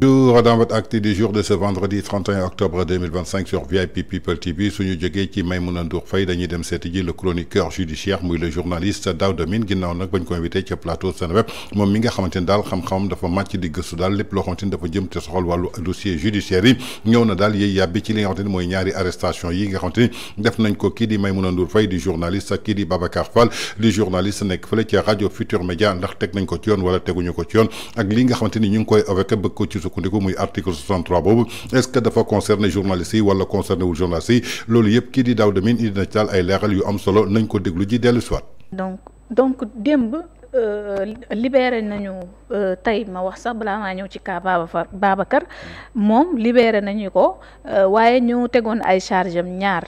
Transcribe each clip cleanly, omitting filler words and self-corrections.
Bonjour dans votre acte du jour de ce vendredi 31 octobre 2025 sur VIP People TV suñu jógee ci Maïmouna Ndour Faye dañuy dem seeti ji le chroniqueur judiciaire muy le journaliste Daouda Mine ginnaaw nag bañ ko invité ci plateau Seneweb moom mi nga xamante ni daal xam-xamam dafa màcc di gëstu daal lépp loo xamante ni dafa jëm te soxal wàllu dossier judiciaire yi ñëw na daal yiy yàbbi ci li nga xamante ni mooy ñaari arrestation yi nga xamante ni def nañ ko kii di Maïmouna Ndour Faye di journaliste ak kii di Babacar Fall di journaliste nekk fële ci rajo Futur Média ndax teg nañ ko ci yoon wala teguñu ko ci yoon ak li nga xamante ni ñu ngi koy évoqué bëgg ko ci sukkandiku muy article 63 boobu est-ce que dafa concerner journalistes yi wala concerné wul journalistes yi loolu yëpp kii di Daouda Mine indi na ci daal ay leeral yu am solo nañ ko déglu ji dellu soit donc démb libéré nañu tey ma wax sax balaa maa ñëw ci cas Babacar moom libéré nañu ko waaye ñu tegoon ay charge am ñaar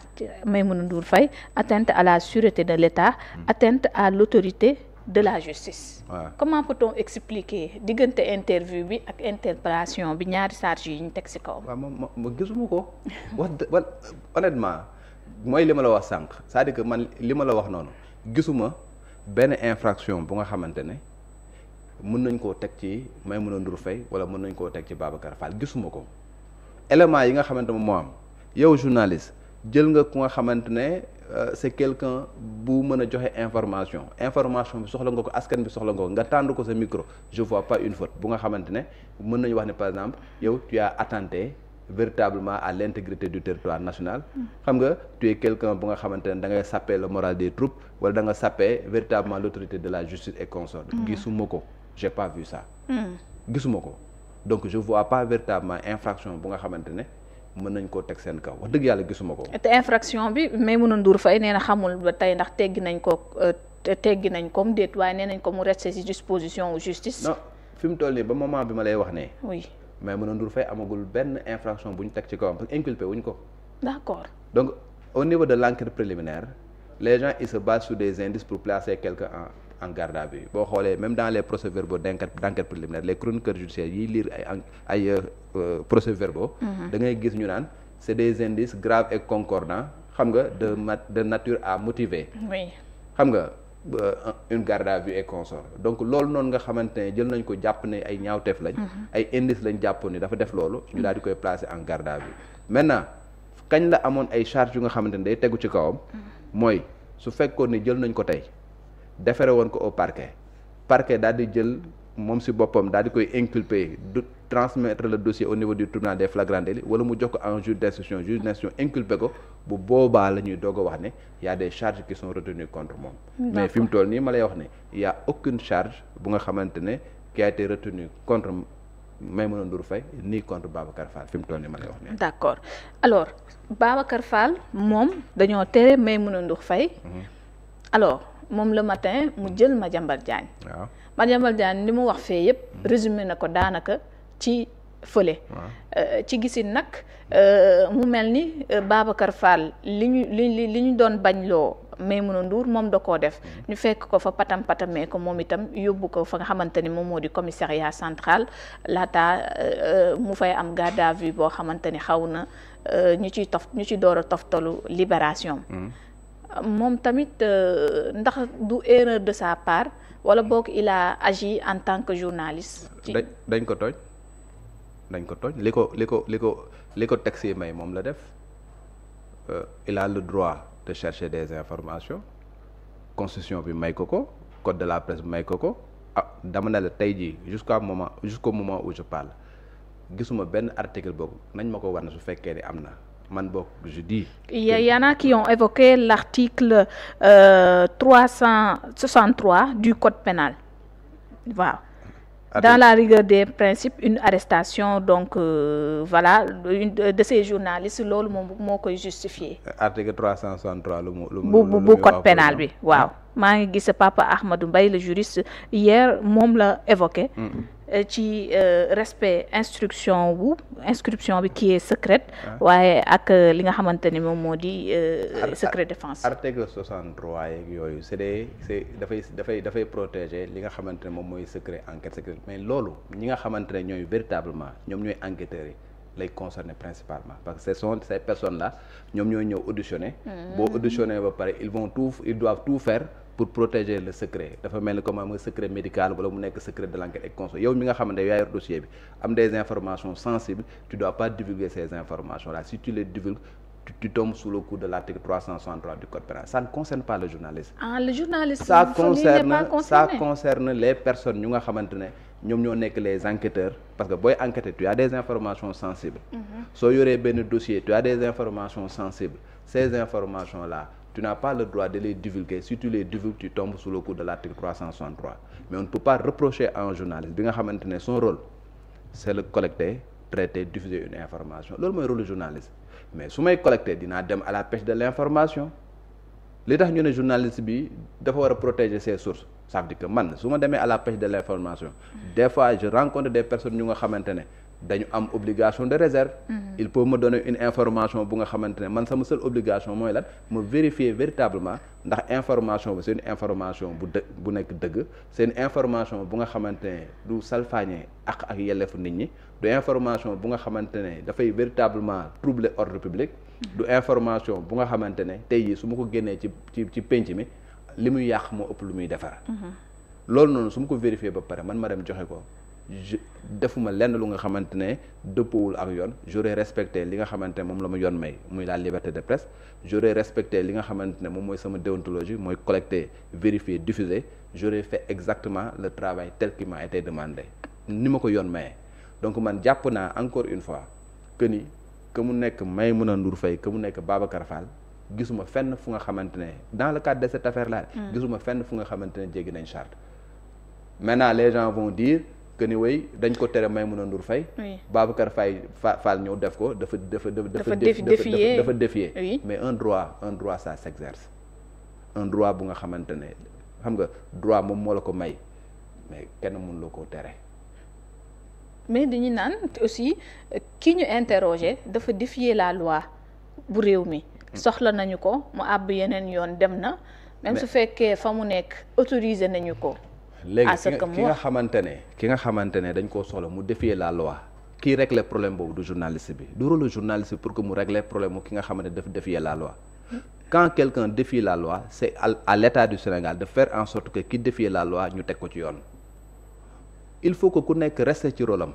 Maïmouna Ndour Faye atteinte à la sûreté de l'État atteinte à l'autorité de la justice. Comment peut-on expliquer diggante interview bi ak interpellation bi ñaari charge yi ñu teg ci kaw. waaw ma gisuma ko wax honnêtement mooy li ma la wax sànq c'est-à-dire que man li ma la wax noonu gisuma benn infraction bu nga xamante ne mën nañ koo teg ci Maïmouna Ndour Faye wala mën nañ koo teg ci Babacar Fall gisuma ko élément yi nga xamante ne moo am yow journaliste jël nga ku nga xamante ne c'est quelqu'un bu mën a joxe information bi soxla nga ko askan bi soxla nga ko nga tànd ko sa micro je vois pas une faute bu nga xamante ne mën nañu wax ne par exemple yow tu as attenté véritablement à l'intégrité du territoire national xam nga tu es quelqu'un bu nga xamante ne da ngay saper le moral des troupes wala da nga saper véritablement l'autorité de la justice et consort gisuma ko j'ai pas vu ça gisuma ko donc je vois pas véritablement infraction bu nga xamante ne mën nañ koo teg seen kaw wax dëgg yàlla gisuma ko. te infraction bi Maïmouna Ndour Faye nee na xamul ba tey ndax teggi nañ ko mu déet waaye nee nañ ko mu resté ci disposition justice. non fi mu toll nii ba moment bi ma lay wax ne. oui Maïmouna Ndour Faye amagul benn infraction bu ñu teg ci kawam parce que inculpé wuñ ko. d'accord donc au niveau de l'enquête préliminaire les gens ils se basent sur des indices pour placer quelqu'un en garde à vue boo xoolee même dans les procès-verbaux d'enquête préliminaire les chroniqueurs judiciaires yiy lire ay procès-verbaux da ngay gis ñu naan c'est des indices graves et concordants xam nga de nature à motiver xam nga une garde à vue et consort donc loolu noonu nga xamante ne jël nañ ko jàpp ne ay ñaawteef lañ ay indices lañ jàppoon ni dafa def loolu ñu daal di koy placer en garde à vue maintenant kañ la amoon ay charges yu nga xamante ne day tegu ci kawam mooy su fekkoon ni jël nañ ko tey déféré woon ko au parquet daal di jël moom ci boppam daal di koy inculper du transmettre le dossier au niveau du tribunal des flagrants délits wala mu jox ko en juge d'instruction inculpé ko bu boobaa la ñuy doog a wax ne y a des charges qui sont retenues contre moom mais fi mu toll nii ma lay wax ne y a aucune charge bu nga xamante ne qui a été retenue contre Maïmouna Ndour Faye ni contre Babacar Fall fi mu toll nii ma lay wax ne d'accord alors Babacar Fall moom dañoo tere Maïmouna Ndour Faye alors moom le matin mu jël Madiambal Diagne waaw Madiambal Diagne li mu wax fee yëpp résumé na ko daanaka ci fële ci gisin nag mu mel ni Babacar Fall li ñu doon bañ loo Maïmouna Ndour moom da koo def ñu fekk ko fa patamee ko moom itam yóbbu ko fa nga xamante ni moom moo di commissariat central laata mu fay am garde à vue boo xamante ni xaw na ñu ci door a toftalu libération moom tamit ndax du erreur de sa part wala boog il a agi en tant que journaliste. dañ ko tooñ li ko texte yi may moom la def il a le droit de chercher des informations constitution bi may ko code de la presse bi may ko dama ne la tey jii jusqu'au moment où je parle gisuma benn article boobu nañ ma ko war na su fekkee ni am na. man bokk je dis. Il y en a qui ont évoqué l'article 363 du code pénal. Waaw. Dans la rigueur des principes une arrestation donc voilà de ces journalistes loolu moom moo koy justifier. Article 363 bu code pénal bi waaw. maa ngi gis Papa Ahmadou Mbaye le juriste hier moom la évoqué. ci respect inscription bi qui est secrète waaye ak li nga xamante ni moom moo di secret défense. article 63 yeeg yooyu dafay protéger li nga xamante ne moom mooy secret enquête secret mais loolu ñi nga xamante ne ñooy véritablement ñoom ñooy enquêteurs yi lay concerner principalement parce que ce sont ces personnes là ñoom ñooy ñëw auditionner boo auditionner ba pare ils doivent tout faire pour protéger le secret dafa mel ni comme un secret médical wala mu nekk secret de l'enquête et conso yow mi nga xamante ne yaa yor dossier bi am des informations sensibles tu dois pas divulguer ces informations là si tu les divulgues tu tombes sous le coup de l'article 363 du code pénal. Ça ne concerne pas le journaliste. Ah, le journaliste, ça concerne les personnes ñu nga xamante ne ñoom ñoo nekk les enquêteurs parce que booy enquêter tu as des informations sensibles. soo yoree benn dossier tu as des informations sensibles. Ces informations là tu n'as pas le droit de les divulguer. Si tu les divulgues tu tombes sous le coup de l'article 363. Mais on ne peut pas reprocher à un journaliste bi nga xamante ne son rôle c'est le collecter, traiter, diffuser une information loolu mooy rôle du journaliste. Mais su may collecter dinaa dem à la pêche de l'information li tax ñu ne journaliste bi dafa war a protéger ses sources ça veut dire que man su ma demee à la pêche de l'information des fois je rencontre des personnes ñu nga xamante ne dañu am obligation de réserve. Il peut me donner une information bu nga xamante ne man sama seule obligation mooy lan ma vérifier véritablement ndax information bi c'est une information bu nekk dëgg c'est une information bu nga xamante ne du salfaañe ak yelleefu nit ñi du information bu nga xamante ne dafay véritablement troubler ordre public du information bu nga xamante ne tey jii su ma ko génnee ci penc mi li muy yàq moo ëpp lu muy defar loolu noonu su ma ko vérifier ba pare man ma dem joxe ko defuma lenn lu nga xamante ne dëppawul ak yoon j'aurais respecté li nga xamante ne moom la ma yoon may muy la liberté de presse j'aurais respecté li nga xamante ne moom mooy sama déontologie mooy collecter vérifier diffuser j'aurais fait exactement le travail tel qu'il m'a été demandé ni ma ko yoon mayee donc man jàpp naa encore une fois que ni que mu nekk Maïmouna Ndour Faye que mu nekk Babacar Fall gisuma fenn fu nga xamante ne dans le cadre de cette affaire là gisuma fenn fu nga xamante ne jéggi nañ charte maintenant les gens vont dire que ni way dañ ko tere Maïmouna Ndour Faye Babacar Fall ñëw def ko dafa défier mais un droit ça s'exerce un droit bu nga xamante ne xam nga droit moom moo la ko may mais kenn mënu la koo tere mais dañu naan aussi ki ñu interroger dafa défier la loi bu réew mi soxla nañu ko mu àbb yeneen yoon dem na même su fekkee fa mu nekk autorisé nañu ko léegi ki nga xamante ne dañ koo soxla mu défier la loi kii régler problème boobu du journaliste bi du rôle journaliste pour que mu régler problème ki nga xamante ne daf défier la loi quand quelqu'un défie la loi c'est à l'État du Sénégal de faire en sorte que ki défie la loi ñu teg ko ci yoon il faut que ku nekk reste ci rôle am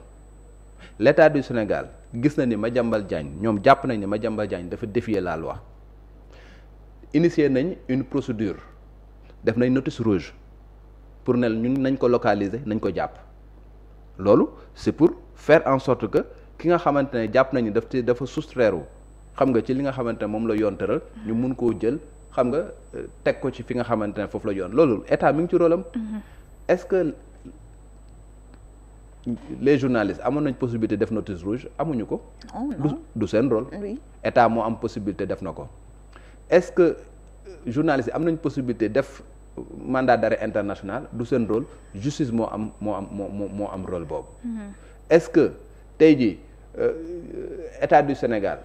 l'État du Sénégal gis na ni Madiambal Diagne ñoom jàpp nañ ni Madiambal Diagne dafa défier la loi initier nañ une procédure def nañ notice rouge pour ne ñun nañ ko localiser nañ ko jàpp loolu c'est pour faire en sorte que ki nga xamante ne jàpp nañu dafa soustraire xam nga ci li nga xamante ne moom la yoon tëral ñu mun koo jël xam nga teg ko ci fi nga xamante ne foofu la yoon loolu état mi ngi ci rôle am est-ce que les journalistes amoon nañ possibilité def notice rouge amuñu ko du seen rôle état moo am possibilité def na ko est-ce que journalistes am nañ possibilité def mandat d'arrêt international du seen rôle justice moo am rôle boobu est-ce que tey jii état du Sénégal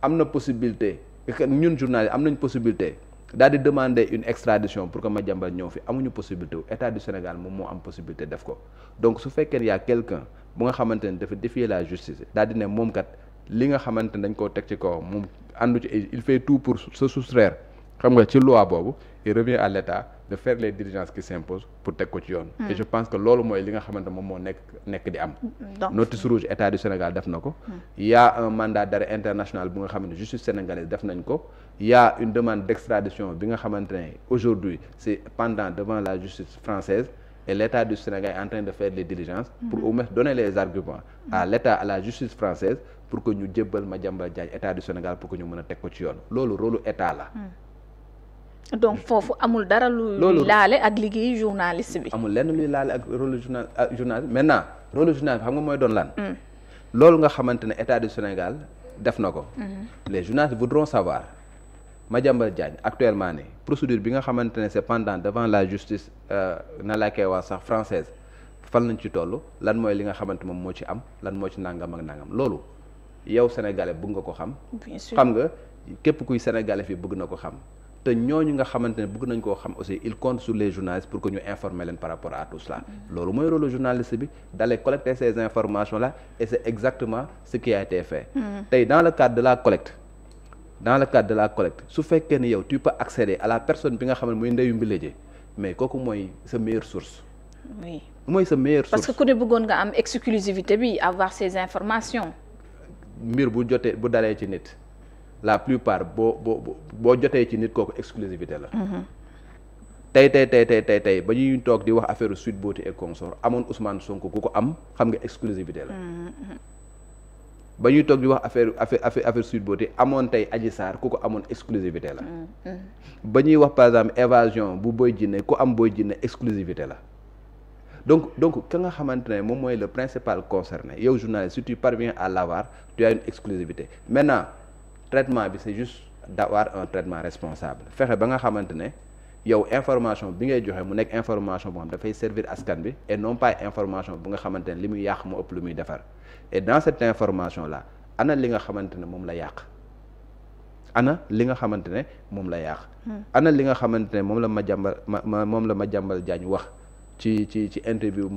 am na possibilité ñun journalistes am nañ possibilité daal di demander une extradition pour que Madiambal ñëw fi amuñu possibilité wu état du Sénégal moom moo am possibilité def ko donc su fekkee y a quelqu'un bu nga xamante ne dafa défier la justice daal di ne moom kat li nga xamante ne dañ koo teg ci kaw moom àndu ci il fait tout pour se soustraire xam nga ci loi boobu il revient à l'État de faire les diligences qui s'imposent pour teg ko ci yoon et je pense que loolu mooy li nga xamante moom moo nekk di am notice rouge état du Sénégal def na ko il y a un mandat d'arrêt international bu nga xamante justice sénégalaise def nañ ko il y a une demande d'extradition bi nga xamante ne aujourd'hui c'est pendant devant la justice française et l'État du Sénégal est en train de faire les diligences pour au moins donner les arguments à l'État à la justice française pour que ñu jébbal Madiambal Diagne état du Sénégal pour que ñu mën a teg ko ci yoon loolu rôlu état la donc foofu amul dara luy laale ak liggéey journaliste bi amul lenn luy laale ak rôle journaliste maintenant rôle journaliste xam nga mooy doon lan loolu nga xamante ne état du Sénégal def na ko les journalistes voudront savoir Madiambal Diagne actuellement ni procédure bi nga xamante ne c'est pendant devant la justice na laa koy wax sax française fan lañ ci toll lan mooy li nga xamante moom moo ci am lan moo ci nangam ak nangam loolu yow sénégalais bëgg nga ko xam xam nga képp kuy sénégalais fii bëgg na ko xam te ñooñu nga xamante ne bëgg nañ koo xam aussi il compte sur les journalistes pour que ñu informer leen par rapport à tout cela loolu mooy rôle journaliste bi d'aller collecter ces informations là et c'est exactement ce qui a été fait tey dans le cadre de la collecte dans le cadre de la collecte su fekkee ni yow tu peux accéder à la personne bi nga xam ne muy ndeyu mbileje mais kooku mooy sa meilleure source. oui mooy sa meilleure source. parce que ku ne bëggoon nga am exclusivité bi avoir ces informations. mbir bu jotee bu dalee ci nit la plupart boo jotee ci nit kooku exclusivité la. tey ba ñuy toog di wax affaire Sweet Beauté et consort amoon Ousmane Sonko ku ko am xam nga exclusivité la. ba ñuy toog di wax affaire Sweet Beauté amoon tey Adji Sarr ku ko amoon exclusivité la. ba ñuy wax par exemple évasion bu Boy Djiné ku am Boy Djiné exclusivité la donc ka nga xamante ne moom mooy le principal concerné yow journaliste si tu parviens à l'avoir tu as une exclusivité maintenant traitement bi c'est juste d'avoir un traitement responsable fexe ba nga xamante ne yow information bi ngay joxe mu nekk information boo xam dafay servir askan bi et non pas information bu nga xamante ne li muy yàq mu ëpp lu muy defar et dans cette information là ana li nga xamante ne moom la yàq ana li nga xamante ne moom la yàq ana li nga xamante ne moom la Madiambal Diagne wax ci interview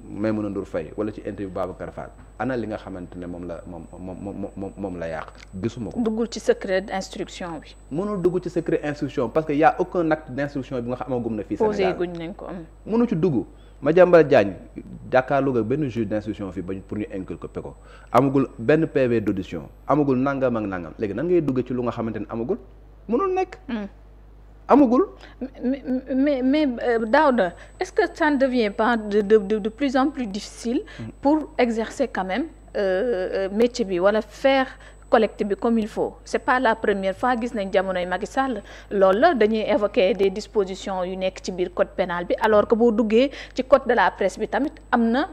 Maïmouna Ndour Faye wala ci interview Babacar Fall ana li nga xamante ne moom la yàq gisuma ko. duggul ci secret d'instruction bi. mënul dugg ci secret instruction parce que y a aucun acte d'instruction bi nga xam amagum na fii Sénégal posé guñ nañ ko am. mënu ci dugg Madiambal Diagne jàkkaarloo ak benn juge d'instruction fii bañ pour ñu inculper ko amagul benn PV d'audition amagul nangam ak nangam léegi nan ngay dugg ci lu nga xamante ne amagul mënul nekk. amagul. mais Daouda est-ce que ça ne devient pas de plus en plus difficile pour exercer quand même métier bi wala faire collecte bi comme il faut c'est pas la première fois gis nañ jamonoy Macky Sall loolu la dañuy évoquer des dispositions yu nekk ci biir code pénal bi alors que boo duggee ci code de la presse bi tamit am na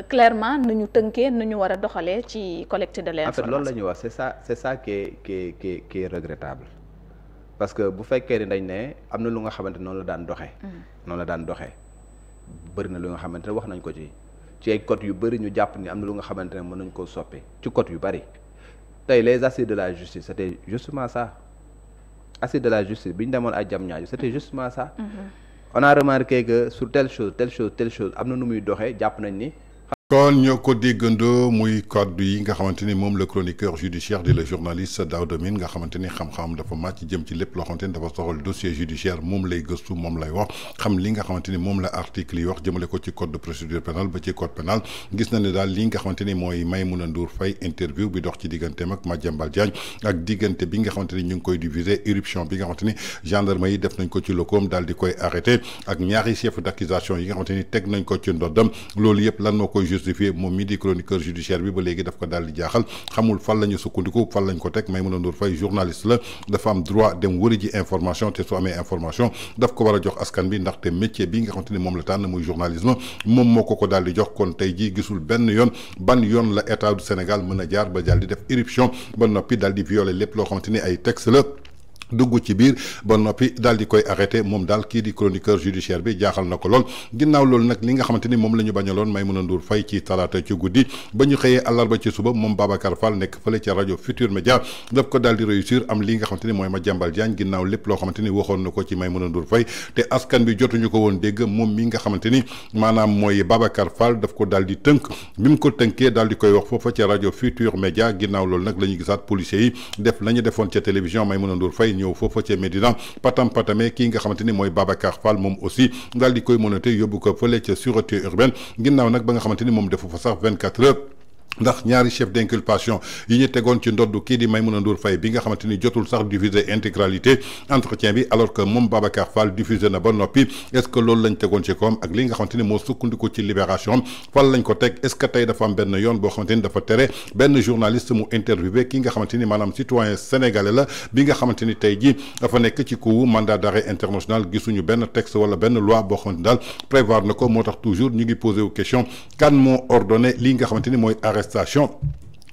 clairement nu ñu tënkee nu ñu war a doxalee ci collecte de l'information. en fait loolu la ñuy wax c'est ça qui est regrettable. parce que bu fekkee ni dañ ne am na lu nga xamante noonu la daan doxee bëri na lu nga xamante ne wax nañ ko ci ay code yu bëri ñu jàpp ni am na lu nga xamante ne mën nañ koo soppi ci code yu bëri tey les assises de la justice c'était justement ça assises de la justice bi ñu demoon ay Diamniadio c'était justement ça. On a remarqué que sur telle chose am na nu muy doxee jàpp nañ ni. kon ñoo ko déggandoo muy kaddu yi nga xamante ni moom le chroniqueur judiciaire di le journaliste Daouda Mine nga xamante ni xam-xam dafa màcc jëm ci lépp loo xamante ni dafa soxal dossier judiciaire moom lay gëstu moom lay wax xam li nga xamante ni moom la article yi wax jëmale ko ci code de procédure pénale ba ci code pénal gis na ne daal li nga xamante ni mooy Maïmouna Ndour Faye interview bi dox ci digganteem ak Madiambal Diagne ak diggante bi nga xamante ni ñu ngi koy diviser éruption bi nga xamante ni gendarme yi def nañ ko ci lokoom daal di koy arrêté ak ñaari chef d'accusation yi nga xamante ni teg nañ ko ci ndoddam loolu yëpp lan moo koy justifié moom mi di chroniqueur judiciaire bi ba léegi daf ko daal di jaaxal xamul fan la ñu sukkandiku fan lañ ko teg Maïmouna Ndour Faye journaliste la dafa am droit dem wëri ji information te su amee information daf ko war a jox askan bi ndaxte métier bi nga xamante ni moom la tànn muy journalisme moom moo ko daal di jox kon tey jii gisul benn yoon ban yoon la état du Sénégal mën a jaar ba daal di def éruption ba noppi daal di violer lépp loo xamante ni ay texte la dugg ci biir ba noppi daal di koy arrêté moom daal kii di chroniqueur judiciaire bi jaaxal na ko lool ginnaaw loolu nag li nga xamante ni moom la ñu bañaloon Maïmouna Ndour Faye ci talaata ci guddi ba ñu xëyee àllarba ci suba moom Babacar Fall nekk fële ci rajo Futur Média daf ko daal di réussir am li nga xamante ni mooy Madiambal Diagne ginnaaw lépp loo xamante ni waxoon na ko ci Maïmouna Ndour Faye te askan bi jotuñu ko woon dégg moom mi nga xamante ni maanaam mooy Babacar Fall daf ko daal di tënk bi mu ko tënkee daal di koy wax foofa ci rajo Futur Média ginnaaw loolu nag la ñu gisaat policiers yi def la ñu defoon ca télévision Maïmouna Ndour Faye ñëw foofa ca Médina patame kii nga xamante ni mooy Babacar Fall moom aussi daal di koy mënate yóbbu ko fële ca sûreté urbaine ginnaaw nag ba nga xamante ni moom defu fa sax 24 heures ndax ñaari chef d'inculpation yi ñu tegoon ci ndoddu kii di Maïmouna Ndour Faye bi nga xamante ni jotul sax diffuser intégralité entretien bi alors que moom Babacar Fall diffusé na ba noppi est-ce que loolu lañ tegoon ci kawam ak li nga xamante ni moo sukkandiku ci libération fan lañ ko teg est-ce que tey dafa am benn yoon boo xamante ni dafa tere benn journaliste mu interviewé ki nga xamante ni maanaam citoyen sénégalais la bi nga xamante ni tey jii dafa nekk ci coup mandat d'arrêt international gisuñu benn texte wala benn loi boo xamante ni daal prévoir na ko moo tax toujours ñu ngi posé wu question kan moo ordonné li nga xamante ni mooy station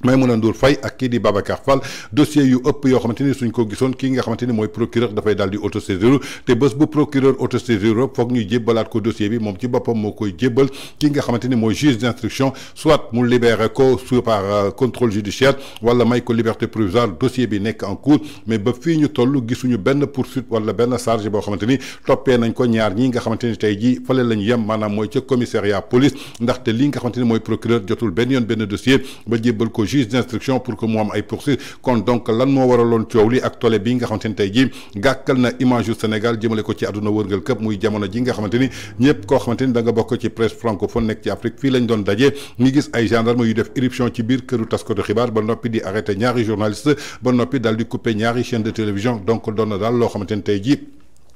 Maïmouna Ndour Faye ak kii di Babacar Fall dossier yu ëpp yoo xamante ni suñ ko gisoon kii nga xamante ni mooy procureur dafay daal di autosaisir te bés bu procureur autosaisir foog ñu jébbalaat ko dossier bi moom ci boppam moo koy jébbal kii nga xamante ni mooy juge d'instruction soit mu libéré ko soit par contrôle judiciaire wala may ko liberté provisoire dossier bi nekk en cours mais ba fii ñu toll gisuñu benn poursuite wala benn charge boo xamante ni toppee nañ ko ñaar ñi nga xamante ni tey jii fële lañu yem maanaam mooy ca commissariat police ndaxte li nga xamante ni mooy procureur jotul benn yoon benn dossier ba jébbal ko juge d'instruction pour que mu am ay poursuites kon donc lan moo waraloon coow li ak tole bi nga xamante ni tey jii gàkkal na image yu Sénégal jëmale ko ci àdduna wërngal këpp muy jamono ji nga xamante ni ñëpp koo xamante ni da nga bokk ci presse francophone nekk ci Afrique fii lañ doon daje ñu gis ay gendarme yu def éruption ci biir këru taskatu xibaar ba noppi di arrêté ñaari journaliste ba noppi daal di couper ñaari chaîne de télévision donc doon na daal loo xamante ni tey jii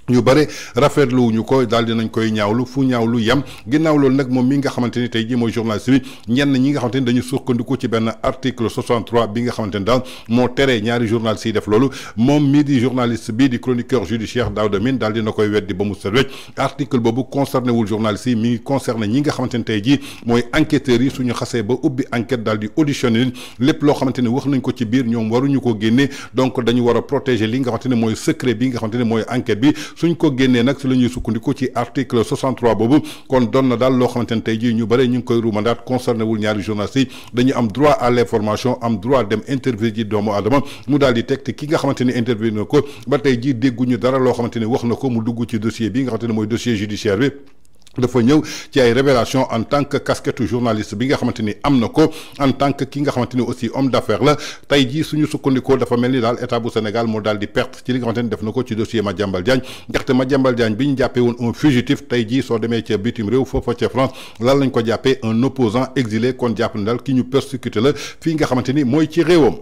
ñu bare rafetlu wuñu ko daal dinañ koy ñaawlu fu ñaawlu yam ginnaaw loolu nag moom mi nga xamante ni tey jii mooy journaliste bi ñenn ñi nga xamante ni dañu sukkandiku ci benn article 63 bi nga xamante ni daal moo tere ñaari journalistes yi def loolu moom mii di journaliste bii di chroniqueur judiciaire Daouda Mine daal dina koy weddi ba mu set wecc article boobu concerné wul journalistes yi mi ngi concerné ñi nga xamante ni tey jii mooy enquêteurs yi suñu xasee ba ubbi enquête daal di auditionné lépp loo xamante ni wax nañ ko ci biir ñoom waruñu ko génne donc dañu war a protéger li nga xamante ni mooy secret bi nga xamante ni mooy enquête bi suñ ko génnee nag si la ñuy sukkandiku ci article 63 boobu kon doon na daal loo xamante ne tey jii ñu bëri ñu ngi koy ruumandaat concerné wul ñaari journalistes yi dañu am droit à l'information am droit dem interview ji doomu aadama mu daal di teg te ki nga xamante ni interview na ko ba tey jii dégguñu dara loo xamante ni wax na ko mu dugg ci dossier bi nga xamante ne mooy dossier judiciaire bi dafa ñëw ci ay révélation en tant que casquette journaliste bi nga xamante ni am na ko en tant que ki nga xamante ni aussi homme d'affaires la tey jii suñu sukkandikoo dafa mel ni daal état bu Sénégal moo daal di perte ci li nga xamante ni def na ko ci dossier Madiambal Diagne ndaxte Madiambal Diagne bi ñu jàppee woon un fugitif tey jii soo demee ca bitim réew foofa ca France lan lañ ko jàppee un opposant exilé kon jàpp na daal ki ñu persécuté la fii nga xamante ni mooy ci réewam.